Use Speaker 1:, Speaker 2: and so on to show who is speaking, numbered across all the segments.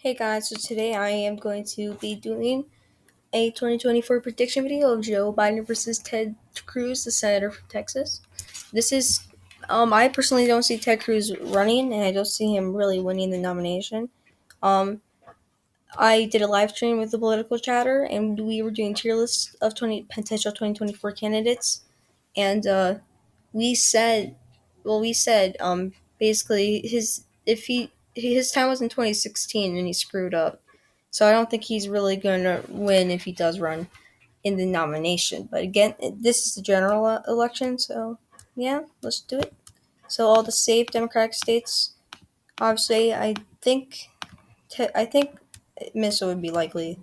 Speaker 1: Hey guys, so today I am going to be doing a 2024 prediction video of Joe Biden versus Ted Cruz, the senator from Texas. This is, I personally don't see Ted Cruz running, and I don't see him really winning the nomination. Um, I did a live stream with the political chatter, and we were doing tier lists of 20 potential 2024 candidates, and we said, basically his time was in 2016 and he screwed up, so I don't think he's really gonna win if he does run in the nomination. But again, this is the general election, so yeah, let's do it. So all the safe Democratic states, obviously, I think Minnesota would be likely,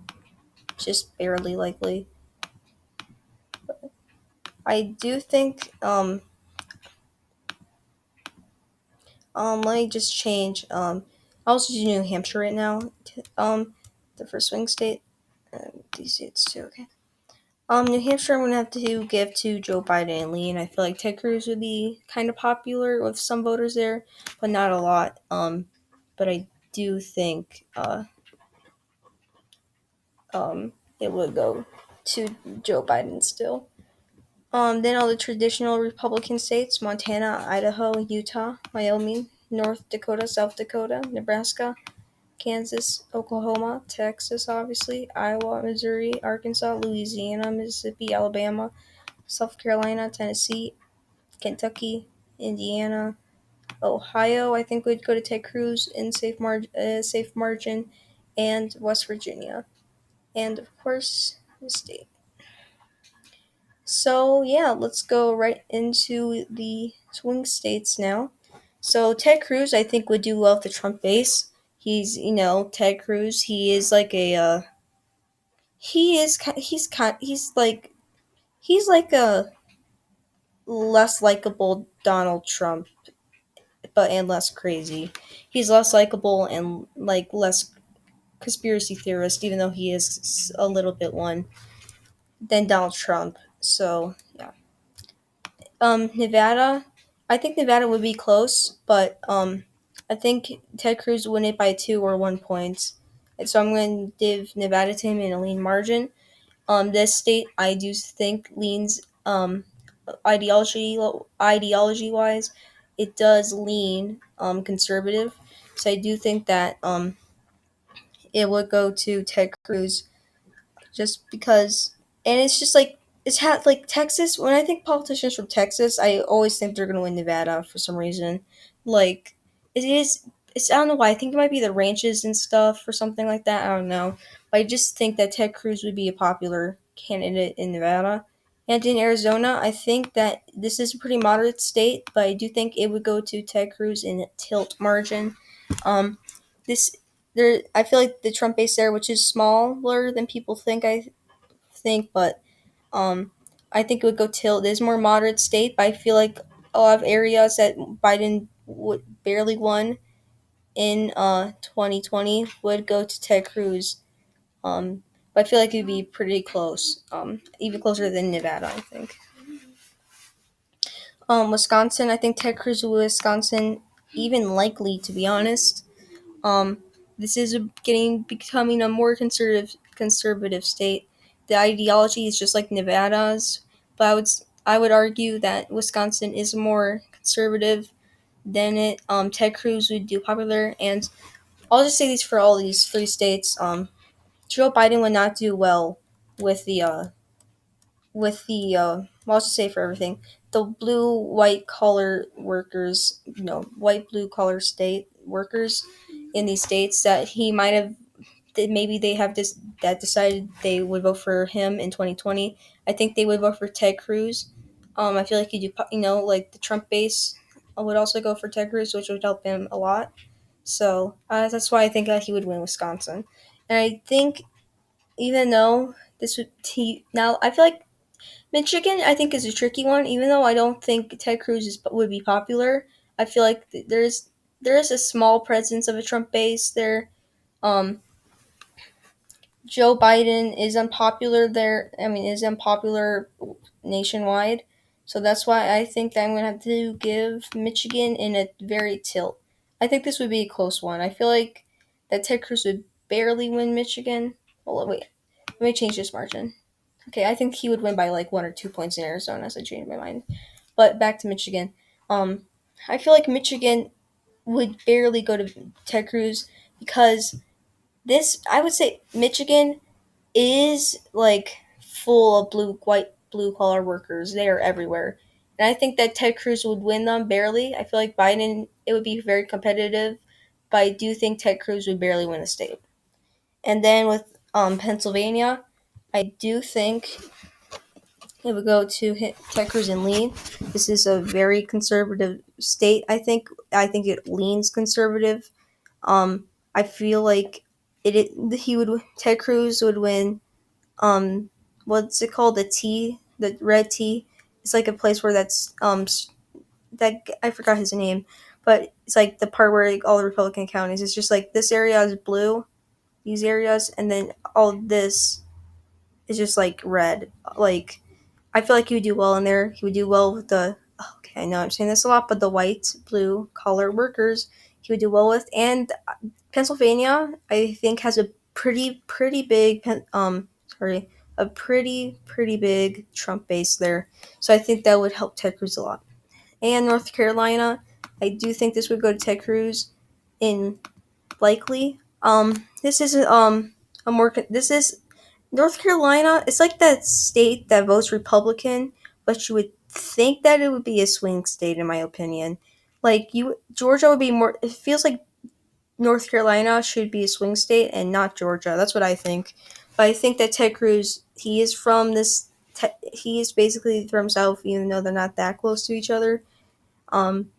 Speaker 1: just barely likely. I do think let me just change. I'll also do New Hampshire right now. The first swing state. DC, it's too okay. New Hampshire, I'm gonna have to give to Joe Biden and Lee, and I feel like Ted Cruz would be kind of popular with some voters there, but not a lot. But I do think it would go to Joe Biden still. Then all the traditional Republican states: Montana, Idaho, Utah, Wyoming, North Dakota, South Dakota, Nebraska, Kansas, Oklahoma, Texas, obviously, Iowa, Missouri, Arkansas, Louisiana, Mississippi, Alabama, South Carolina, Tennessee, Kentucky, Indiana, Ohio. I think we'd go to Ted Cruz in safe margin, and West Virginia, and of course the state. So yeah, let's go right into the swing states now. So Ted Cruz, I think, would do well with the Trump base. He's, Ted Cruz. He is like a, he's like a less likable Donald Trump, but and less crazy. He's less likable and like less conspiracy theorist, even though he is a little bit one, than Donald Trump. So yeah. Nevada. I think Nevada would be close, but I think Ted Cruz would win it by 2 or 1 points. And so I'm going to give Nevada to him in a lean margin. This state I do think leans ideology wise, it does lean conservative. So I do think that it would go to Ted Cruz just because, and it's just like like Texas. When I think politicians from Texas, I always think they're gonna win Nevada for some reason. Like it is, it's I don't know why. I think it might be the ranches and stuff or something like that. I don't know, but I just think that Ted Cruz would be a popular candidate in Nevada. And in Arizona, I think that this is a pretty moderate state, but I do think it would go to Ted Cruz in a tilt margin. Um, this I feel like the Trump base there, which is smaller than people think. But um, I think it would go tilt. It is more moderate state, but I feel like a lot of areas that Biden would barely won in 2020 would go to Ted Cruz. But I feel like it'd be pretty close. Even closer than Nevada, I think. Wisconsin, I think Ted Cruz with Wisconsin even likely, to be honest. Um, this is becoming a more conservative state. The ideology is just like Nevada's, but I would argue that Wisconsin is more conservative than it. Ted Cruz would do popular, and I'll just say these for all these three states. Joe Biden would not do well with the well, I'll just say for everything, the blue white collar workers, white blue collar state workers in these states that he might have, that maybe they have that decided they would vote for him in 2020. I think they would vote for Ted Cruz. I feel like like the Trump base would also go for Ted Cruz, which would help him a lot. So that's why I think that he would win Wisconsin. And I think even though this would he now, I feel like Michigan, I think, is a tricky one. Even though I don't think Ted Cruz would be popular, I feel like there is a small presence of a Trump base there. Um, Joe Biden is unpopular there. I mean, is unpopular nationwide. So that's why I think that I'm going to have to give Michigan in a very tilt. I think this would be a close one. I feel like that Ted Cruz would barely win Michigan. Well, wait, let me change this margin. Okay, I think he would win by like 1 or 2 points in Arizona, as I changed my mind. But back to Michigan. Um, I feel like Michigan would barely go to Ted Cruz because this, I would say, Michigan is like full of blue collar workers. They are everywhere. And I think that Ted Cruz would win them barely. I feel like Biden, it would be very competitive, but I do think Ted Cruz would barely win the state. And then with Pennsylvania, I do think it would go to Ted Cruz and lean. This is a very conservative state. I think it leans conservative. I feel like he would Ted Cruz would win. What's it called? The red tea. It's like a place where that I forgot his name, but it's like the part where like, all the Republican counties. It's just like this area is blue, these areas, and then all this is just like red. Like I feel like he would do well in there. He would do well with the okay. I know I'm saying this a lot, but the white, blue collar workers he would do well with, and Pennsylvania I think has a pretty big sorry a pretty big Trump base there. So I think that would help Ted Cruz a lot. And North Carolina, I do think this would go to Ted Cruz in likely. This is a more this is North Carolina. It's like that state that votes Republican, but you would think that it would be a swing state in my opinion. Like Georgia would be more. It feels like North Carolina should be a swing state and not Georgia. That's what I think. But I think that Ted Cruz, he is from this. He is basically from South, even though they're not that close to each other. Um,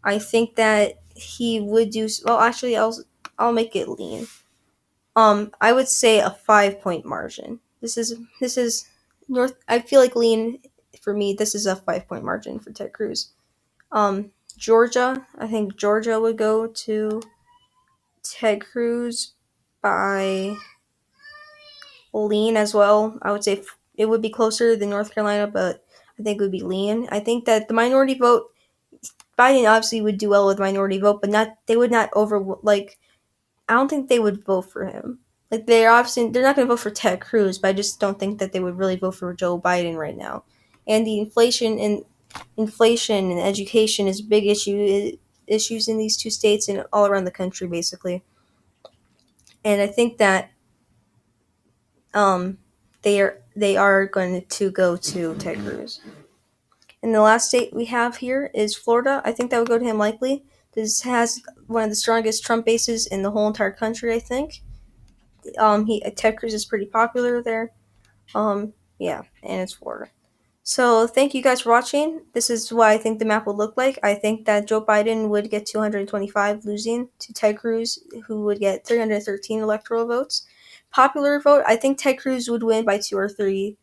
Speaker 1: I think that he would do well. Actually, I'll make it lean. I would say a 5 point margin. This is North. I feel like lean for me. This is a 5 point margin for Ted Cruz. Georgia. I think Georgia would go to Ted Cruz by lean as well. I would say it would be closer than North Carolina, but I think it would be lean. I think that the minority vote, Biden obviously would do well with minority vote, but not they would not over like I don't think they would vote for him. Like they're not going to vote for Ted Cruz, but I just don't think that they would really vote for Joe Biden right now. And the inflation and education is big issues in these two states and all around the country basically. And I think that um, they are going to go to Ted Cruz. And the last state we have here is Florida. I think that would go to him likely. This has one of the strongest Trump bases in the whole entire country. I think. Ted Cruz is pretty popular there. Yeah, and it's Florida. So thank you guys for watching. This is what I think the map would look like. I think that Joe Biden would get 225, losing to Ted Cruz, who would get 313 electoral votes. Popular vote, I think Ted Cruz would win by 2 or 3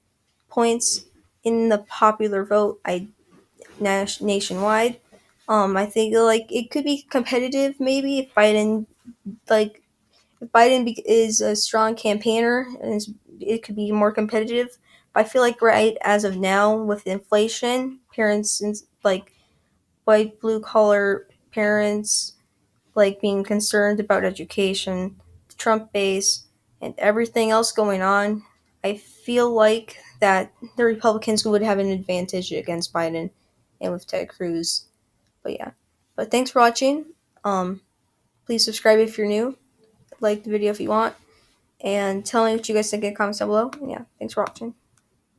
Speaker 1: points in the popular vote. Nationwide. I think like it could be competitive maybe if like Biden is a strong campaigner and it could be more competitive. But I feel like right as of now with inflation, parents and like white blue collar parents like being concerned about education, the Trump base, and everything else going on, I feel like that the Republicans would have an advantage against Biden and with Ted Cruz. But yeah. But thanks for watching. Please subscribe if you're new. Like the video if you want. And tell me what you guys think in the comments down below. And yeah, thanks for watching.